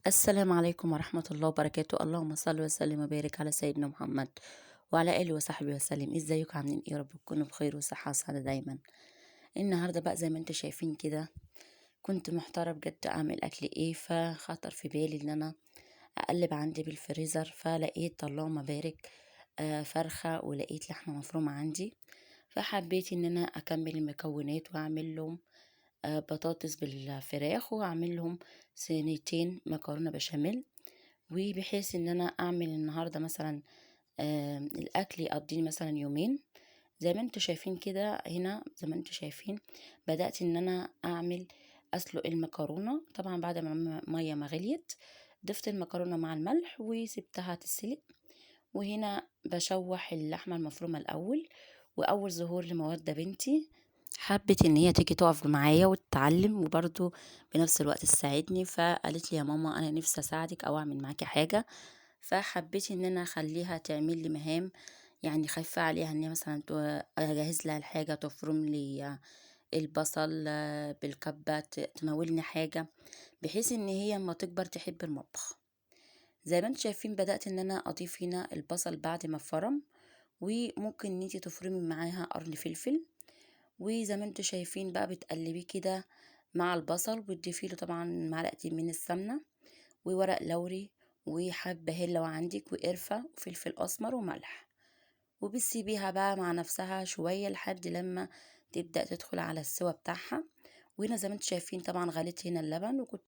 السلام عليكم ورحمة الله وبركاته. اللهم صل وسلم وبارك على سيدنا محمد وعلى آله وصحبه وسلم. ازيكم عاملين ايه؟ يا رب تكونوا بخير وصحة وسعادة دايما. النهاردة بقى زي ما انتم شايفين كده، كنت محتارة بجد اعمل اكل ايه، فخطر في بالي ان انا اقلب عندي بالفريزر، فلقيت اللهم بارك فرخة، ولقيت لحمة مفرومة عندي. فحبيت ان انا اكمل المكونات واعمل لهم بطاطس بالفراخ، واعمل لهم صينيتين مكرونة بشاميل، وبحيث ان انا اعمل النهارده مثلا الاكل يقضيني مثلا يومين. زي ما انتوا شايفين كده هنا، زي ما انتوا شايفين بدأت ان انا اسلق المكرونة. طبعا بعد ما المية ما غليت، ضفت المكرونة مع الملح وسبتها تتسلق. وهنا بشوح اللحمة المفرومة الاول، واول ظهور لمودة بنتي حبت ان هي تيجي تقف معايا وتتعلم، وبرضو بنفس الوقت تساعدني. فقالت لي يا ماما انا نفسي اساعدك او اعمل معاكي حاجة. فحبيت ان انا اخليها تعمل لي مهام، يعني خايفة عليها ان هي مثلا اجهز لها الحاجة، تفرم لي البصل بالكبة، تناولني حاجة، بحيث ان هي اما تكبر تحب المطبخ. زي ما انتم شايفين بدأت ان انا اضيف هنا البصل بعد ما فرم، وممكن ان انتي تفرمي معاها قرن فلفل. وزي ما انتم شايفين بقى بتقلبيه كده مع البصل، وتضيفي له طبعا معلقتين من السمنة، وورق لوري، وحبة هيل لو عندك، وقرفة وفلفل أسمر وملح. وبتسيبيها بقى مع نفسها شوية لحد لما تبدأ تدخل على السوا بتاعها. وهنا زي ما انتم شايفين طبعا غليت هنا اللبن، وكنت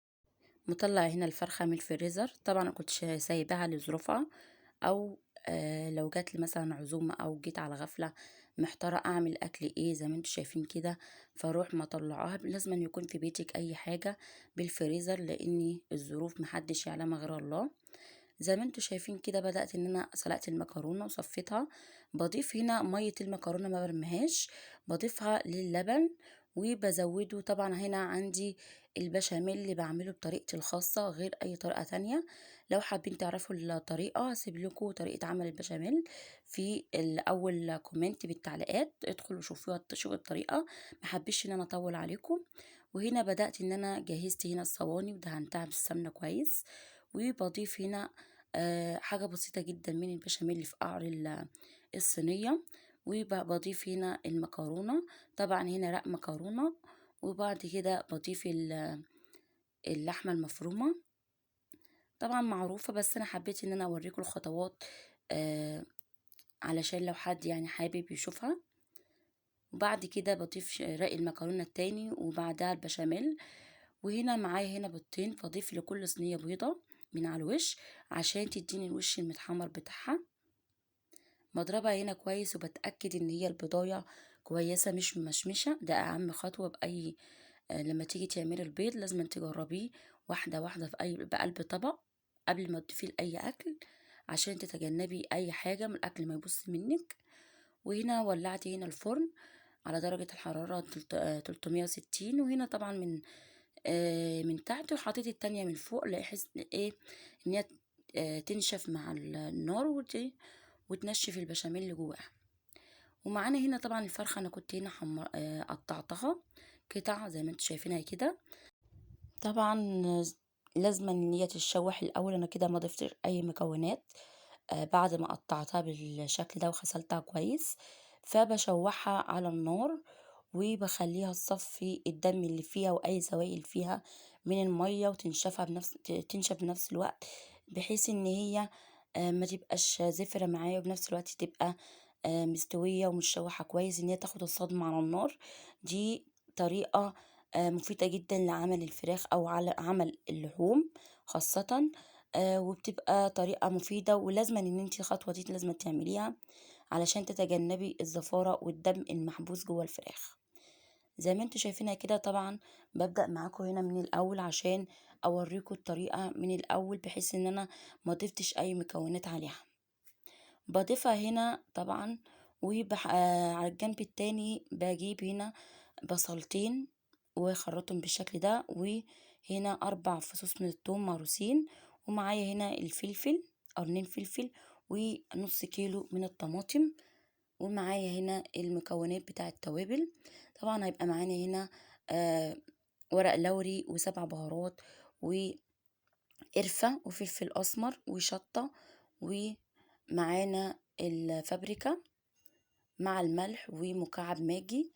مطلع هنا الفرخة من الفريزر. طبعا أنا كنت سايباها لظروفها، او لو جات لي مثلا عزومة او جيت على غفلة محتارة اعمل اكل ايه، زي ما انتم شايفين كده، فاروح مطلعاها. لازم أن يكون في بيتك اي حاجة بالفريزر، لان الظروف محدش يعلمها غير الله. زي ما انتم شايفين كده بدأت ان انا سلقت المكرونة وصفيتها. بضيف هنا مية المكرونة ما برميهاش، بضيفها للبن، وبزوده. طبعا هنا عندي البشاميل اللي بعمله بطريقتي الخاصة غير اي طريقة تانية. لو حابين تعرفوا الطريقة هسيب لكم طريقة عمل البشاميل في الاول كومنت بالتعليقات، ادخلوا شوفوا الطريقة. ما حبيش ان انا اطول عليكم. وهنا بدأت ان انا جهزت هنا الصواني ودهنتها بالسمنة كويس. وبضيف هنا حاجة بسيطة جدا من البشاميل اللي في قعر الصينية. وبضيف هنا المكرونة، طبعا هنا رق مكرونة. وبعد كده بضيف اللحمة المفرومة، طبعا معروفة، بس أنا حبيت إن أنا أوريكم الخطوات آه علشان لو حد يعني حابب يشوفها. وبعد كده بضيف رق المكرونة التاني، وبعدها البشاميل. وهنا معايا هنا بيضتين، بضيف لكل صينية بيضة من على الوش عشان تديني الوش المتحمر بتاعها. بضربها هنا كويس وبتأكد ان هي البضاية كويسة مش ممشمشة، ده اهم خطوة بأي لما تيجي تعملي البيض لازم تجربيه واحدة واحدة في بقلب طبق قبل ما تضيفيه لأي أكل، عشان تتجنبي أي حاجة من الأكل ما يبص منك. وهنا ولعت هنا الفرن على درجة الحرارة 360. وهنا طبعا من تحت، وحطيت التانية من فوق لحس ايه ان هي تنشف مع النار، وتنشف البشاميل اللي جواها. ومعانا هنا طبعا الفرخة، انا كنت هنا قطعتها قطع زي ما انتوا شايفينها كده. طبعا لازم ان هي تتشوح الاول. انا كده ما ضفتش اي مكونات بعد ما قطعتها بالشكل ده وغسلتها كويس. فبشوحها على النار، وبخليها تصفي الدم اللي فيها واي سوائل فيها من المية، وتنشفها تنشف بنفس الوقت، بحيث ان هي ما تبقاش زفرة معايا، وبنفس الوقت تبقى مستوية ومتشوحة كويس، ان هي تاخد الصدمة على النار. دي طريقة مفيدة جدا لعمل الفراخ او على عمل اللحوم خاصة. وبتبقى طريقة مفيدة، ولازم ان انتي الخطوة دي لازم تعمليها علشان تتجنبي الزفارة والدم المحبوس جوه الفراخ. زي ما انتوا شايفينها كده، طبعا ببدأ معاكم هنا من الاول عشان اوريكم الطريقة من الاول، بحيث ان انا ما ضفتش اي مكونات عليها. بضيفها هنا طبعا. على الجنب التاني بجيب هنا بصلتين وخرطهم بالشكل ده، وهنا 4 فصوص من الثوم مهروسين. ومعايا هنا الفلفل، قرنين فلفل، ونص كيلو من الطماطم. ومعايا هنا المكونات بتاع التوابل. طبعا هيبقى معانا هنا ورق لوري، و7 بهارات، قرفة وفلفل اسمر وشطة، ومعانا الفابريكا مع الملح ومكعب ماجي.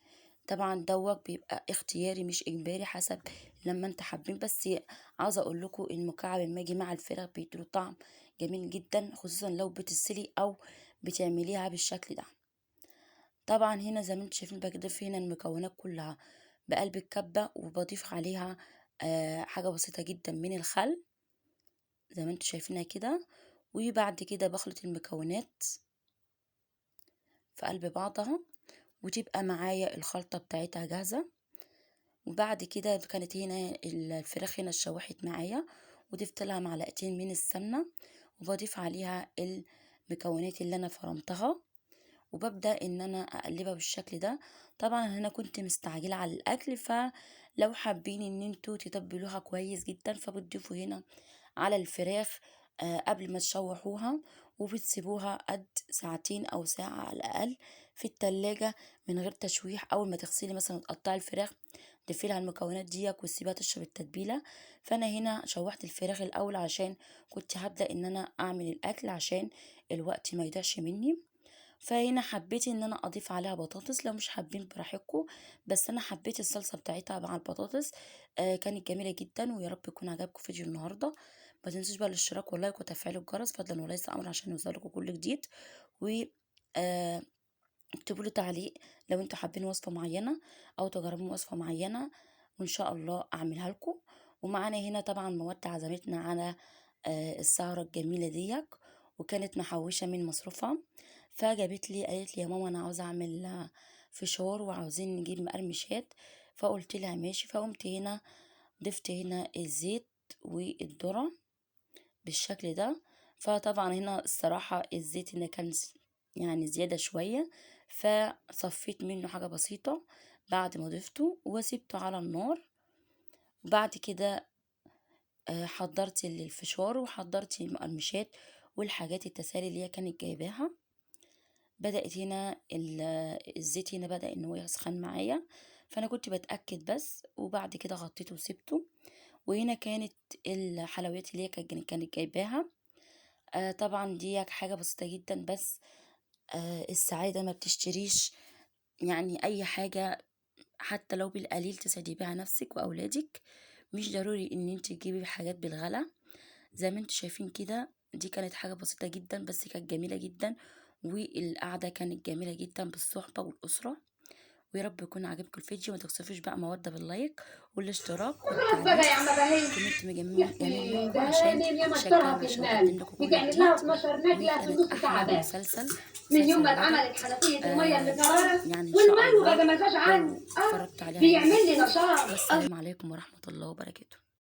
طبعا دوت بيبقى اختياري مش اجباري، حسب لما انت حابين. بس عاوزه اقول لكم المكعب الماجي مع الفراخ بيديله طعم جميل جدا، خصوصا لو بتتسلي او بتعمليها بالشكل ده. طبعا هنا زي ما انتم شايفين بضيف هنا المكونات كلها بقلب الكبه، وبضيف عليها حاجه بسيطه جدا من الخل زي ما انتم شايفينها كده. وبعد كده بخلط المكونات في قلب بعضها، وتبقى معايا الخلطة بتاعتها جاهزة. وبعد كده كانت هنا الفراخ هنا اتشوحت معايا، وضفت لها معلقتين من السمنة، وبضيف عليها المكونات اللي انا فرمتها، وببدأ ان انا اقلبها بالشكل ده. طبعا هنا كنت مستعجلة على الاكل، فلو حابين ان انتوا تتبلوها كويس جدا فبتضيفوا هنا على الفراخ قبل ما تشوحوها، وبتسيبوها قد ساعتين او ساعة على الاقل في التلاجة من غير تشويح. اول ما تغسلي مثلا وتقطعي الفراخ ضيفي لها المكونات ديك وتسيبها تشرب التتبيله. فانا هنا شوحت الفراخ الاول عشان كنت هبدا ان انا اعمل الاكل عشان الوقت ما يضيعش مني. فهنا حبيت ان انا اضيف عليها بطاطس، لو مش حابين براحتكم، بس انا حبيت الصلصه بتاعتها مع البطاطس. كانت جميله جدا، ويا رب يكون عجبكم فيديو النهارده. ما تنسوش بقى الاشتراك واللايك وتفعيل الجرس فضلا وليس امر عشان يوصلكم كل جديد. و آه اكتبوا لي تعليق لو انتوا حابين وصفة معينة او تجربوا وصفة معينة، وان شاء الله اعملها لكم. ومعانا هنا طبعا مواد عزمتنا على السهرة الجميلة ديك، وكانت محوشة من مصروفها. فجابت لي قالت لي يا ماما انا عاوزة اعمل فشار وعاوزين نجيب مقرمشات. فقلت لها ماشي. فقمت هنا ضفت هنا الزيت والذرة بالشكل ده. فطبعا هنا الصراحة الزيت هنا كان يعني زيادة شوية، فصفيت منه حاجة بسيطة بعد ما ضفته وسبته على النار. بعد كده حضرت الفشار وحضرت المقرمشات والحاجات التسالي اللي هي كانت جايباها. بدأت هنا الزيت هنا بدأ ان هو يسخن معايا، فانا كنت بتأكد بس. وبعد كده غطيته وسبته. وهنا كانت الحلويات اللي هي كانت جايباها. طبعا دي حاجة بسيطة جدا، بس السعادة ما بتشتريش يعني أي حاجة، حتى لو بالقليل تسعدي بيها نفسك وأولادك. مش ضروري إن انت تجيبي حاجات بالغلا. زي ما انتوا شايفين كده دي كانت حاجة بسيطة جدا بس كانت جميلة جدا، والقعدة كانت جميلة جدا بالصحبة والأسرة. ويا رب يكون عجبكم الفيديو. ما تكسفوش بقى مودة باللايك والاشتراك والتعليق. كومنت جميل جميل منكم عشان يشجعني عشان اقدم لكم كل بتعمل لها جديد. 12 نجله في وكانت النص احلى تعبان من يوم مسلسل ما الغدا. اتعملت حنفيه الميه اللي قررت يعني ان شاء والماء الله غدا ما جاش عن لو اتفرجت عليها بيعمل لي هيعجبكم. نشاط. والسلام عليكم ورحمة الله وبركاته.